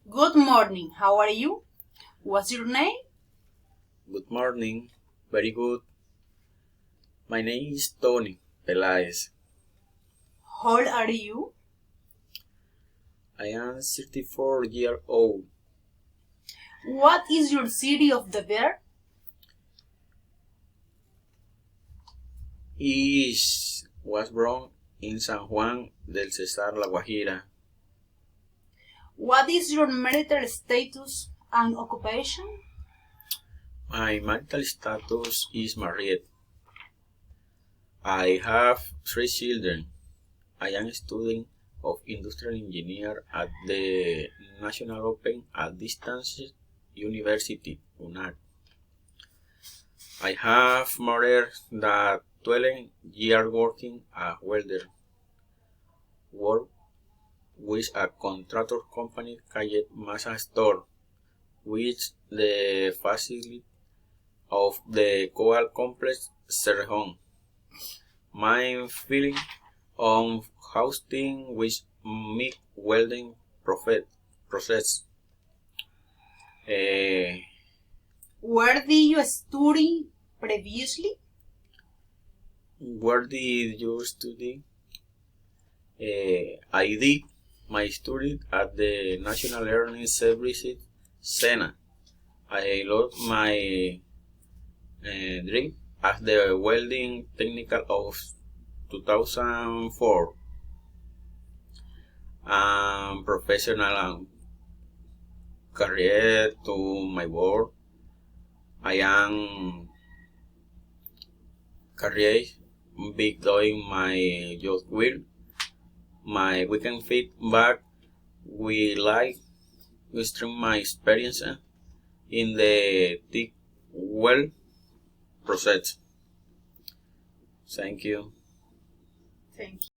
Good morning. How are you? What's your name? Good morning. Very good. My name is Tony Pelaez. How old are you? I am 34 years old. What is your city of the birth? Was born in San Juan del Cesar, La Guajira. What is your marital status and occupation? My marital status is married. I have 3 children. I am a student of industrial engineer at the National Open at Distance University, UNAC. I have more than 12 years working as welder. Work with a contractor company called Masa Store, which the facility of the Coal Complex Cerrejón. My feeling on housing with MIG welding process. Where did you study previously? Where did you study? I did my study at the National Learning Services, SENA. I lost my dream as the welding technical of 2004 and professional career to my work. I am career big doing my job well. My weekend feedback we like to stream my experience in the TIC well process. Thank you. Thank you.